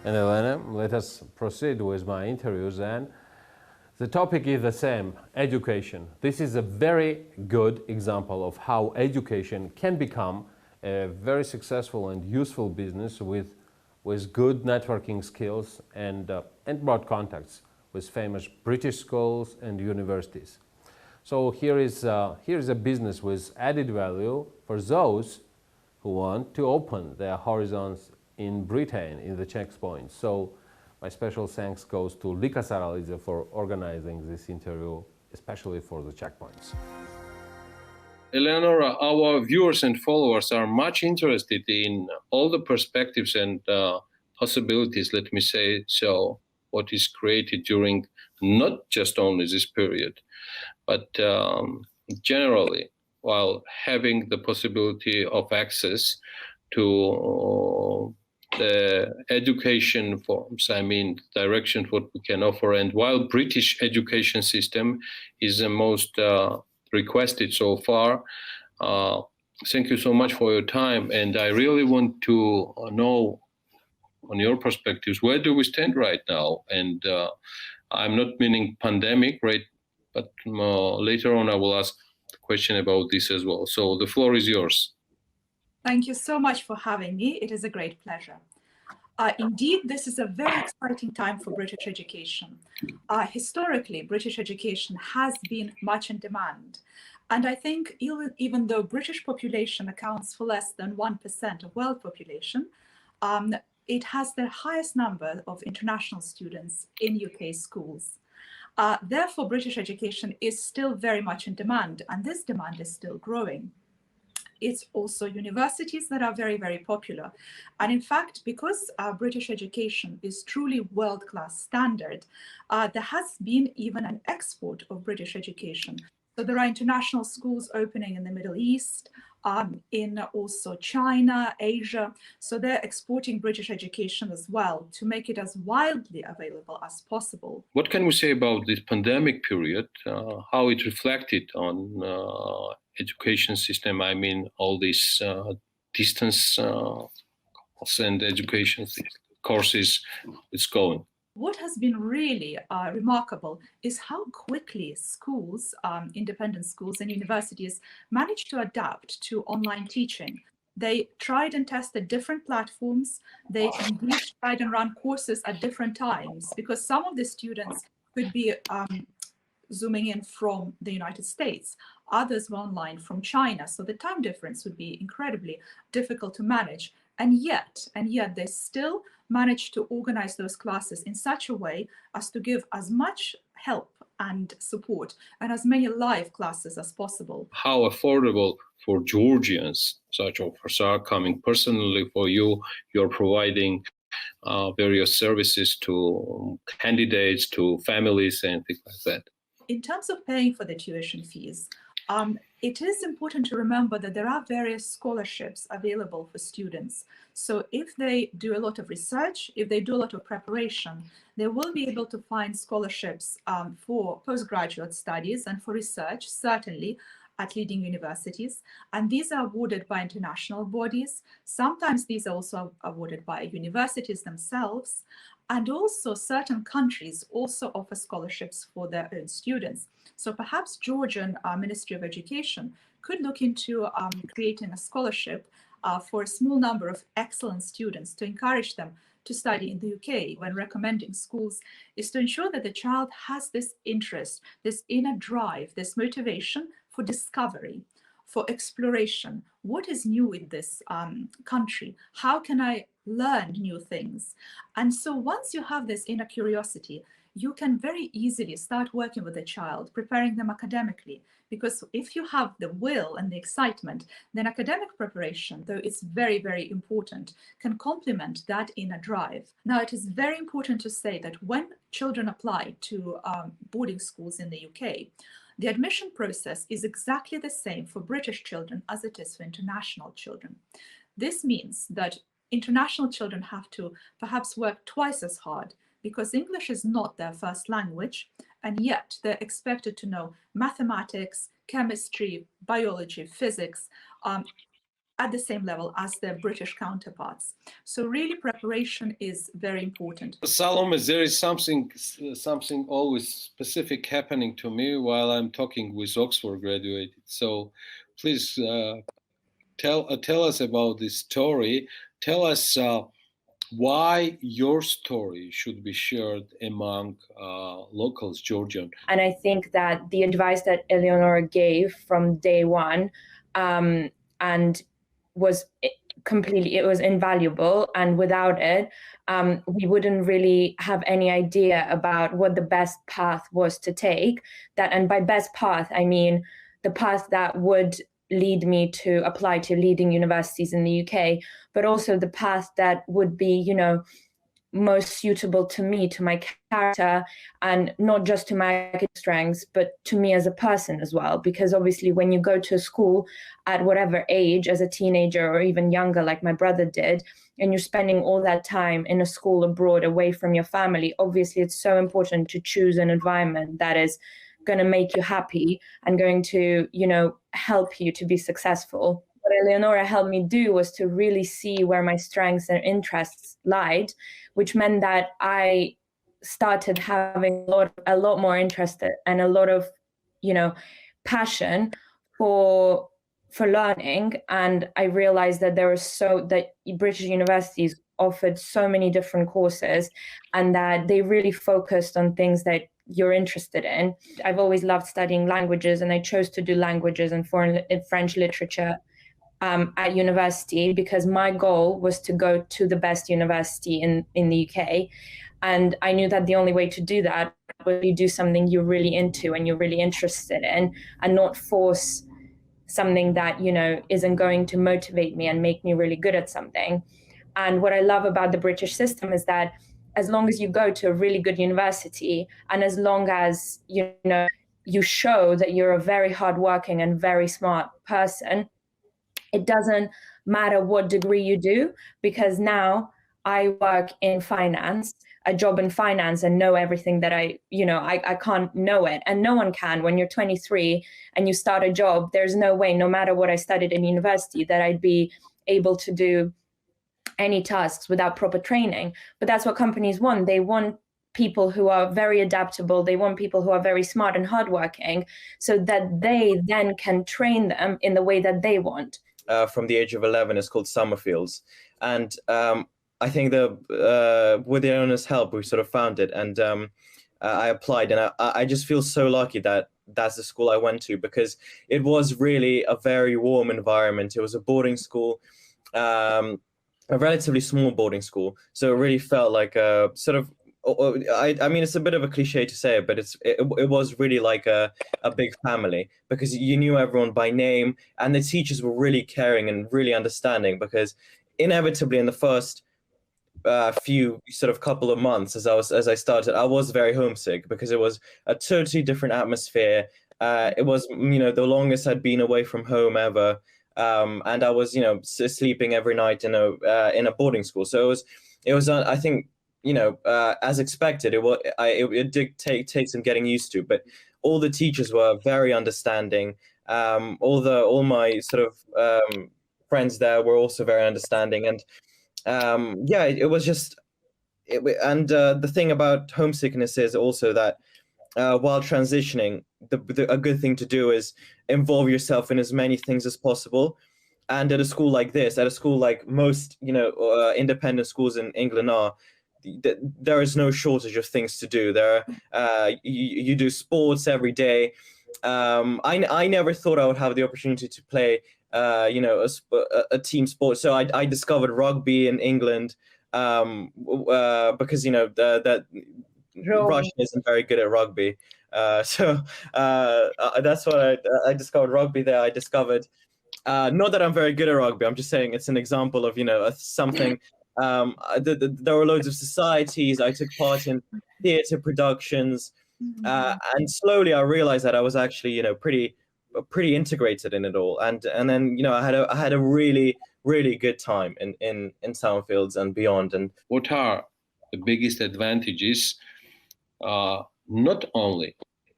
And Elena, let us proceed with my interviews then. The topic is the same, education. This is a very good example of how education can become a very successful and useful business with good networking skills and broad contacts with famous British schools and universities. So here is a business with added value for those who want to open their horizons in Britain, in the checkpoints. So my special thanks goes to Lika Saralidze for organizing this interview, especially for the checkpoints. Eleonora, our viewers and followers are much interested in all the perspectives and possibilities, let me say so, what is created during not just only this period, but generally, while having the possibility of access to the education forms, I mean, direction what we can offer. And while British education system is the most requested so far, thank you so much for your time. And I really want to know, on your perspectives, where do we stand right now? And I'm not meaning pandemic, right? But later on, I will ask a question about this as well. So the floor is yours. Thank you so much for having me. It is a great pleasure. Indeed, this is a very exciting time for British education. Historically, British education has been much in demand. And I think even though British population accounts for less than 1% of world population, it has the highest number of international students in UK schools. Therefore, British education is still very much in demand, and this demand is still growing. It's also universities that are very, very popular. And in fact, because British education is truly world-class standard, there has been even an export of British education. So there are international schools opening in the Middle East, in also China, Asia. So they're exporting British education as well to make it as widely available as possible. What can we say about this pandemic period, how it reflected on education system? I mean, all these distance and education courses it's going. What has been really remarkable is how quickly schools, independent schools and universities managed to adapt to online teaching. They tried and tested different platforms. They indeed tried and run courses at different times because some of the students could be zooming in from the United States. Others were online from China. So the time difference would be incredibly difficult to manage. And yet they still managed to organize those classes in such a way as to give as much help and support and as many live classes as possible. How affordable for Georgians such offers are coming? Personally for you, you're providing various services to candidates, to families and things like that. In terms of paying for the tuition fees, it is important to remember that there are various scholarships available for students. So if they do a lot of research, if they do a lot of preparation, they will be able to find scholarships for postgraduate studies and for research, certainly at leading universities. And these are awarded by international bodies. Sometimes these are also awarded by universities themselves. And also certain countries also offer scholarships for their own students. So perhaps Georgian Ministry of Education could look into creating a scholarship for a small number of excellent students to encourage them to study in the UK. When recommending schools, is to ensure that the child has this interest, this inner drive, this motivation for discovery, for exploration. What is new in this country? How can I learn new things? And so once you have this inner curiosity, you can very easily start working with a child, preparing them academically. Because if you have the will and the excitement, then academic preparation, though it's very, very important, can complement that inner drive. Now, it is very important to say that when children apply to boarding schools in the UK, the admission process is exactly the same for British children as it is for international children. This means that international children have to perhaps work twice as hard because English is not their first language, and yet they're expected to know mathematics, chemistry, biology, physics, at the same level as their British counterparts. So really preparation is very important. Salome, there is something always specific happening to me while I'm talking with Oxford graduates. So please tell us about this story. Tell us why your story should be shared among locals, Georgian. And I think that the advice that Eleonora gave from day one and was completely, it was invaluable. And without it, we wouldn't really have any idea about what the best path was to take. And by best path, I mean the path that would lead me to apply to leading universities in the UK, but also the path that would be, most suitable to me, to my character, and not just to my strengths, but to me as a person as well. Because obviously when you go to school at whatever age, as a teenager or even younger, like my brother did, and you're spending all that time in a school abroad away from your family, obviously it's so important to choose an environment that is going to make you happy and going to, help you to be successful. What Eleonora helped me do was to really see where my strengths and interests lied, which meant that I started having a lot more interest and a lot of, passion for learning. And I realized that that British universities offered so many different courses and that they really focused on things that you're interested in. I've always loved studying languages, and I chose to do languages and French literature at university because my goal was to go to the best university in the UK. And I knew that the only way to do that was you do something you're really into and you're really interested in, and not force something that, isn't going to motivate me and make me really good at something. And what I love about the British system is that as long as you go to a really good university, and as long as, you show that you're a very hardworking and very smart person, it doesn't matter what degree you do, because now I work in finance, a job in finance, and know everything that I can't know it. And no one can. When you're 23 and you start a job, there's no way, no matter what I studied in university, that I'd be able to do any tasks without proper training. But that's what companies want. They want people who are very adaptable. They want people who are very smart and hardworking, so that they then can train them in the way that they want. From the age of 11 is called Summerfields. And I think that with the owner's help, we sort of found it. And I applied, and I just feel so lucky that that's the school I went to, because it was really a very warm environment. It was a boarding school, a relatively small boarding school. So it really felt like a sort of, I mean, it's a bit of a cliche to say it, but it was really like a big family, because you knew everyone by name, and the teachers were really caring and really understanding, because inevitably in the first few sort of couple of months as I started, I was very homesick, because it was a totally different atmosphere. It was, the longest I'd been away from home ever. And I was, sleeping every night in a boarding school. So it was I think, as expected, it did take some getting used to, but all the teachers were very understanding. All my sort of friends there were also very understanding, and it was just. The thing about homesickness is also that while transitioning, a good thing to do is involve yourself in as many things as possible. And at a school like this, at a school like most, independent schools in England are, there is no shortage of things to do. You do sports every day. I never thought I would have the opportunity to play, a team sport. So I discovered rugby in England, because that Russia isn't very good at rugby. So that's what I discovered rugby there. I discovered, not that I'm very good at rugby, I'm just saying it's an example of, something. There were loads of societies. I took part in theatre productions, and slowly I realized that I was actually, pretty integrated in it all. And then, I had a really, really good time in Summerfields and beyond. And what are the biggest advantages, not only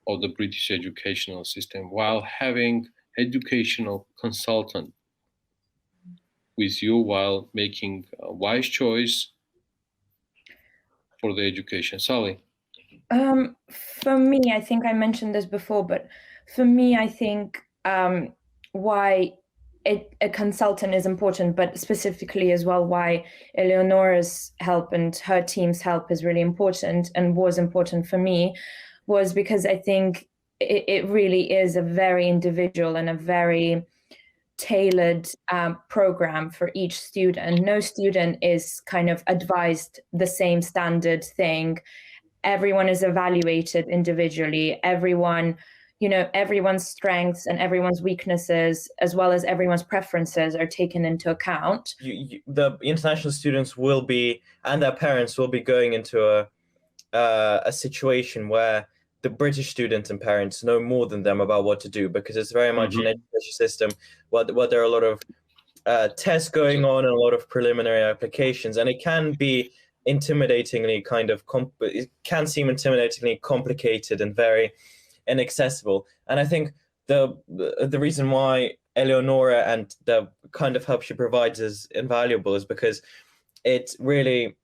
of the British educational system, while having educational consultant with you while making a wise choice for the education. Sally? For me, I think I mentioned this before, but for me, I think why a consultant is important, but specifically as well why Eleonora's help and her team's help is really important and was important for me, was because I think it really is a very individual and a very tailored program for each student. No student is kind of advised the same standard thing. Everyone is evaluated individually. Everyone, everyone's strengths and everyone's weaknesses, as well as everyone's preferences, are taken into account. The international students will be, and their parents will be going into a situation where the British students and parents know more than them about what to do, because it's very much an education system where there are a lot of tests going on and a lot of preliminary applications, and it can be intimidatingly it can seem intimidatingly complicated and very inaccessible. And I think the reason why Eleonora and the kind of help she provides is invaluable is because it really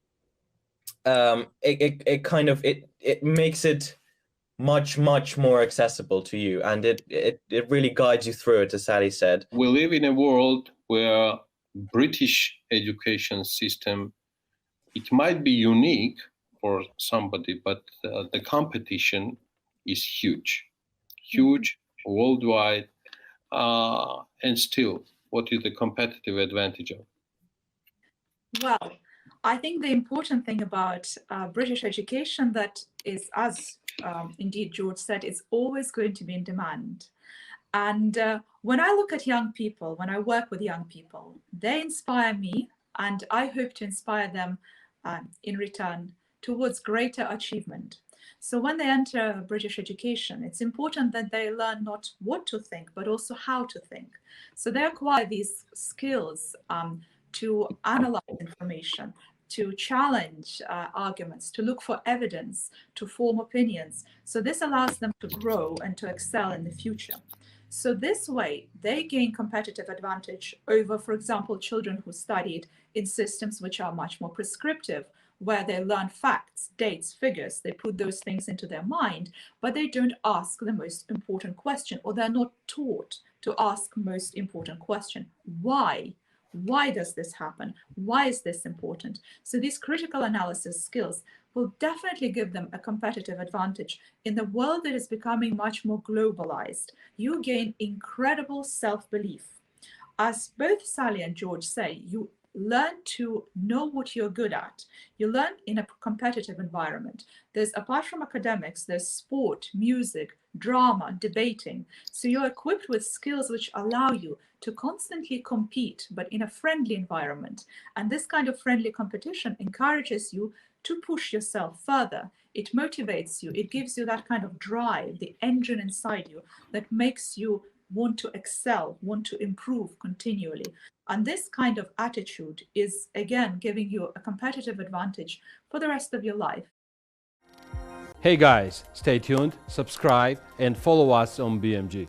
it makes it much more accessible to you, and it really guides you through it, as Sally said. We live in a world where British education system, it might be unique for somebody, but the competition is huge worldwide. And still, what is the competitive advantage of? Well, I think the important thing about British education that is, as indeed George said, it's always going to be in demand. And when I look at young people, when I work with young people, they inspire me, and I hope to inspire them in return towards greater achievement. So when they enter British education, it's important that they learn not what to think, but also how to think. So they acquire these skills to analyze information, to challenge arguments, to look for evidence, to form opinions. So this allows them to grow and to excel in the future. So this way, they gain competitive advantage over, for example, children who studied in systems which are much more prescriptive, where they learn facts, dates, figures, they put those things into their mind, but they don't ask the most important question, or they're not taught to ask most important question. Why? Why does this happen? Why is this important? So these critical analysis skills will definitely give them a competitive advantage in the world that is becoming much more globalized. You gain incredible self-belief. As both Sally and George say, you learn to know what you're good at. You learn in a competitive environment. There's, apart from academics, there's sport, music, drama, debating. So you're equipped with skills which allow you to constantly compete, but in a friendly environment. And this kind of friendly competition encourages you to push yourself further. It motivates you. It gives you that kind of drive, the engine inside you that makes you want to excel, want to improve continually. And this kind of attitude is, again, giving you a competitive advantage for the rest of your life. Hey guys, stay tuned, subscribe, and follow us on BMG.